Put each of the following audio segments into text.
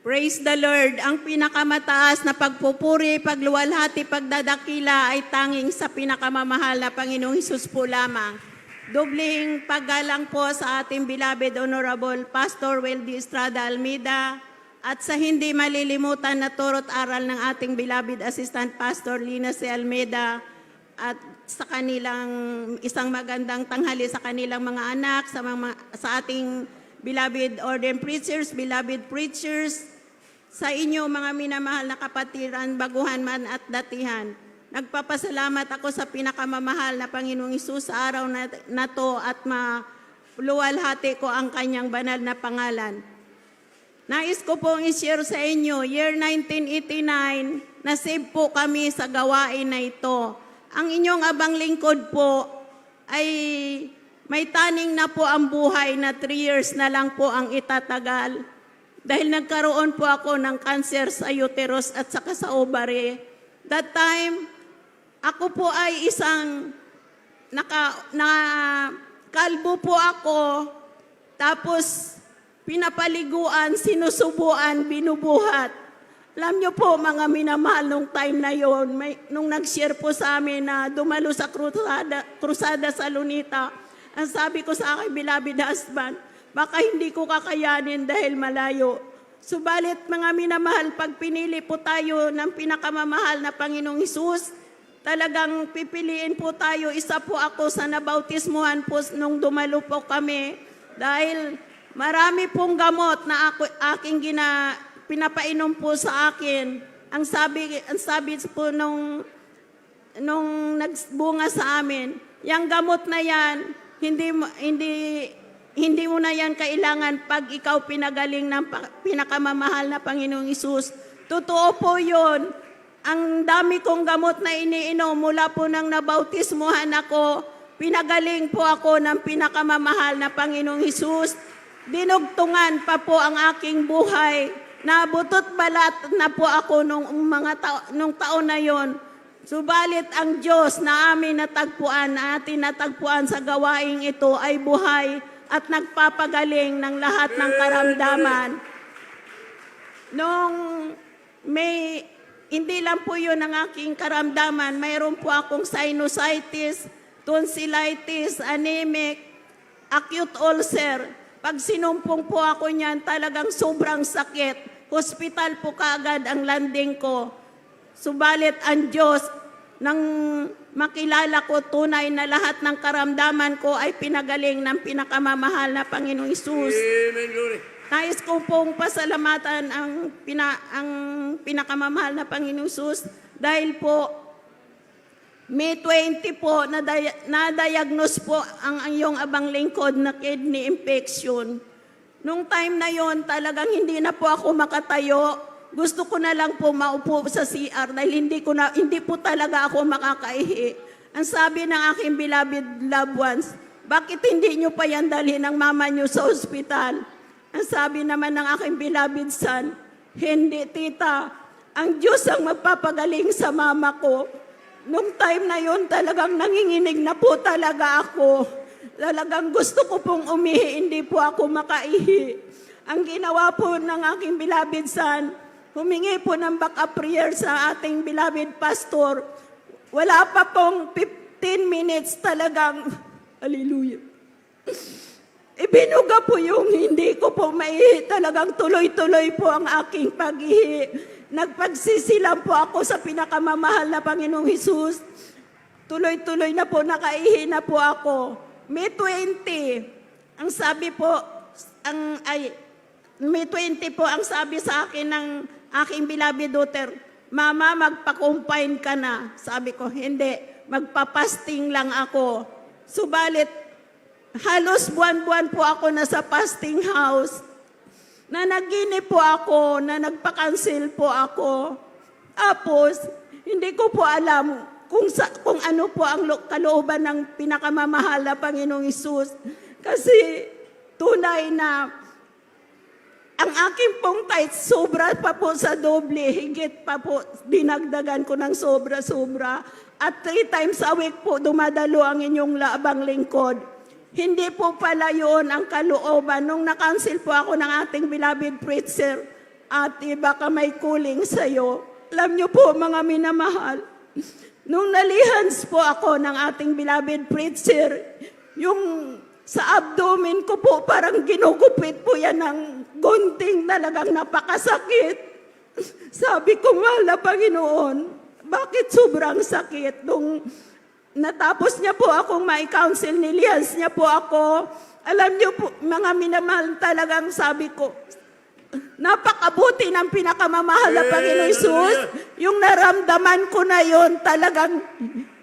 Praise the Lord. Ang pinakamataas na pagpupuri, pagluwalhati, pagdadakila ay tanging sa pinakamamahal na Panginoong Hesus po lamang. Dobling paggalang po sa ating beloved Honorable Pastor Weldy Estrada Almeida at sa hindi malilimutan na turo't aral ng ating beloved Assistant Pastor Lina C. Almeida at sa kanilang isang magandang tanghali sa kanilang mga anak, sa ating beloved ordained preachers, beloved preachers, sa inyo mga minamahal na kapatiran, baguhan man at datihan. Nagpapasalamat ako sa pinakamamahal na Panginoong Hesus sa araw na to at maluwalhati ko ang kanyang banal na pangalan. Nais ko pong i-share sa inyo, year 1989, nasave po kami sa gawain na ito. Ang inyong abang lingkod po ay may taning na po ang buhay na 3 years na lang po ang itatagal. Dahil nagkaroon po ako ng cancer sa uterus at saka sa ovary. That time, ako po ay isang kalbo po ako, tapos pinapaliguan, sinusubuan, binubuhat. Alam niyo po mga minamahal nung time na yon, nung nag-share po sa amin na dumalo sa krusada sa Lunita, ang sabi ko sa aking beloved husband, baka hindi ko kakayanin dahil malayo. Subalit mga minamahal, pag pinili po tayo ng pinakamamahal na Panginoong Hesus, talagang pipiliin po tayo. Isa po ako sa nabautismuhan po nung dumalo po kami. Dahil marami pong gamot na aking pinapainom po sa akin. Ang sabi po nung nagbunga sa amin, yung gamot na yan, hindi mo na yan kailangan pag ikaw pinagaling ng pinakamamahal na Panginoong Hesus. Totoo po yun. Ang dami kong gamot na iniinom mula po nang nabautismuhan ako, pinagaling po ako ng pinakamamahal na Panginoong Hesus. Dinugtungan pa po ang aking buhay. Nabutot balat na po ako nung taon na yon. Subalit ang Diyos na amin natagpuan, na atin natagpuan sa gawaing ito ay buhay at nagpapagaling ng lahat ng karamdaman. Hindi lang po yun ang aking karamdaman. Mayroon po akong sinusitis, tonsillitis, anemic, acute ulcer. Pag sinumpong po ako niyan, talagang sobrang sakit. Hospital po kaagad ang landing ko. Subalit ang Diyos, nang makilala ko tunay na lahat ng karamdaman ko ay pinagaling ng pinakamamahal na Panginoong Hesus. Amen, glory. Nais ko pong pasalamatan ang pinakamamahal na Panginoong Hesus dahil po May 20 po na-diagnose po ang iyong abang lingkod na kidney infection. Nung time na yon talagang hindi na po ako makatayo. Gusto ko na lang po maupo sa CR dahil hindi po talaga ako makakaihi. Ang sabi ng aking beloved loved ones, bakit hindi nyo pa yan dalhin ng mama nyo sa ospital? Ang sabi naman ng aking beloved son, hindi tita, ang Diyos ang magpapagaling sa mama ko. Nung time na yon talagang nanginginig na po talaga ako. Talagang gusto ko pong umihi, hindi po ako makaihi. Ang ginawa po ng aking beloved son, humingi po ng backup prayer sa ating beloved pastor. Wala pa pong 15 minutes talagang, hallelujah. Ibinuga po yung hindi ko po maihi. Talagang tuloy-tuloy po ang aking pag-ihi. Nagpagsisilang po ako sa pinakamamahal na Panginoong Hesus. Tuloy-tuloy na po, nakaihi na po ako. May 20, ang sabi po, May 20 po ang sabi sa akin ng aking beloved daughter, Mama, magpa-confine ka na. Sabi ko, hindi, magpa-fasting lang ako. Subalit, halos buwan-buwan po ako nasa fasting house. Nanaginip po ako, na nagpa-cancel po ako. Tapos, hindi ko po alam kung ano po ang kalooban ng pinakamamahal na Panginoong Hesus. Kasi tunay na ang aking pong tithe, sobra pa po sa doble, higit pa po, dinagdagan ko ng sobra-sobra. At 3 times a week po, dumadalo ang inyong labang lingkod. Hindi po pala yun ang kalooban. Nung na-cancel po ako ng ating beloved preacher, Ate, baka may kuling sa'yo. Alam niyo po, mga minamahal, nung nalihans po ako ng ating beloved preacher, yung sa abdomen ko po, parang ginugupit po yan ng gunting, talagang napakasakit. Sabi ko, mahal na Panginoon, bakit sobrang sakit? Nung natapos niya po akong ma-counsel, nilihans niya po ako. Alam niyo po, mga minamahal, talagang sabi ko, napakabuti ng pinakamamahal na Panginoon Hesus. Yung naramdaman ko na yon, talagang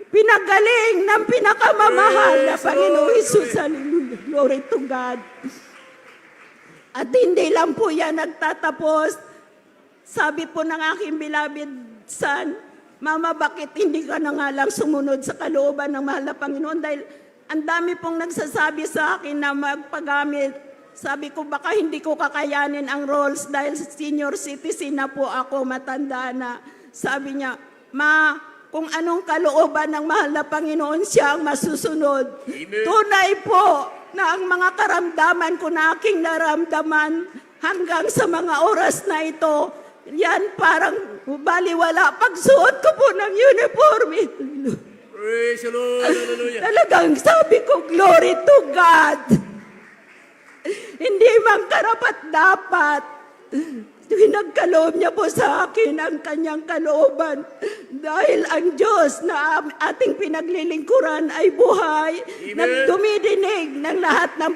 pinagaling ng pinakamamahal na Panginoon Hesus. Hallelujah. Glory to God. At hindi lang po yan nagtatapos. Sabi po ng aking beloved son, Mama, bakit hindi ka na nga lang sumunod sa kalooban ng mahal na Panginoon? Dahil ang dami pong nagsasabi sa akin na magpagamit. Sabi ko, baka hindi ko kakayanin ang roles dahil senior citizen na po ako, matanda na. Sabi niya, Ma, kung anong kalooban ng mahal na Panginoon, siya ang masusunod. Amen. Tunay po na ang mga karamdaman ko na aking naramdaman hanggang sa mga oras na ito, yan parang baliwala. Pagsuot ko po ng uniform, Praise the Lord. Hallelujah. talagang sabi ko, glory to God. Hindi man karapat dapat. Pinagkaloob niya po sa akin ang kanyang kalooban. Dahil ang Diyos na ating pinaglilingkuran ay buhay. Amen. Nagdumidinig ng lahat ng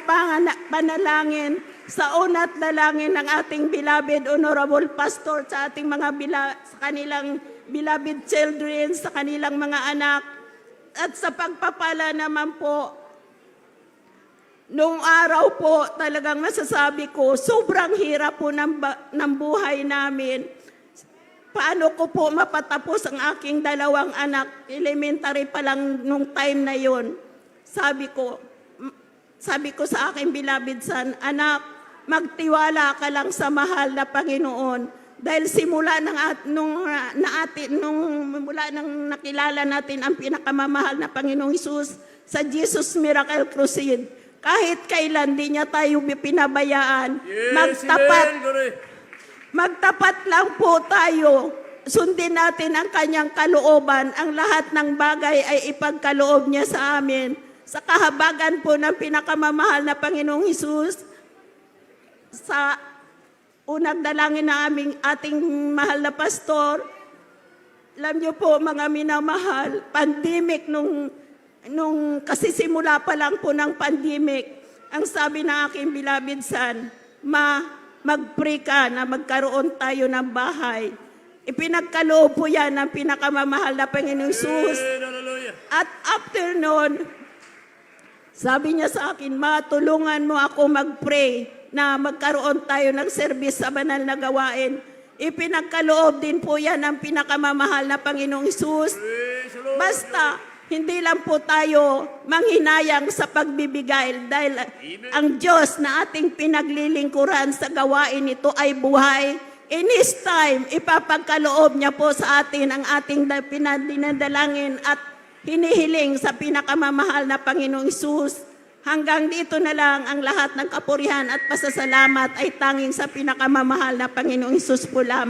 panalangin sa una't dalangin ng ating beloved honorable pastor sa ating mga sa kanilang beloved children, sa kanilang mga anak. At sa pagpapala naman po, noong araw po, talagang masasabi ko, sobrang hirap po ng buhay namin. Paano ko po mapatapos ang aking dalawang anak? Elementary pa lang nung time na yon. Sabi ko sa aking beloved son, anak, magtiwala ka lang sa mahal na Panginoon. Dahil simula nung nakilala natin ang pinakamamahal na Panginoong Hesus sa Jesus Miracle Crusade, kahit kailan di niya tayo pinabayaan. Yes, amen. Magtapat lang po tayo. Sundin natin ang kanyang kalooban. Ang lahat ng bagay ay ipagkaloob niya sa amin. Sa kahabagan po ng pinakamamahal na Panginoong Hesus, sa unang dalangin na ating mahal na pastor, alam niyo po mga minamahal, pandemic nung kasi simula pa lang po ng pandemic, ang sabi ng aking beloved son, Ma, mag-pray ka na magkaroon tayo ng bahay. Ipinagkaloob po yan ng pinakamamahal na Panginoong Hesus. At after noon, sabi niya sa akin, Ma, tulungan mo ako mag-pray na magkaroon tayo ng service sa banal na gawain. Ipinagkaloob din po yan ng pinakamamahal na Panginoong Hesus. Basta, hindi lang po tayo manghinayang sa pagbibigay dahil ang Diyos na ating pinaglilingkuran sa gawain ito ay buhay. In His time, ipapagkaloob niya po sa atin ang ating pinadinadalangin at hinihiling sa pinakamamahal na Panginoong Hesus. Hanggang dito na lang ang lahat ng kapurihan at pasasalamat ay tanging sa pinakamamahal na Panginoong Hesus po lamang.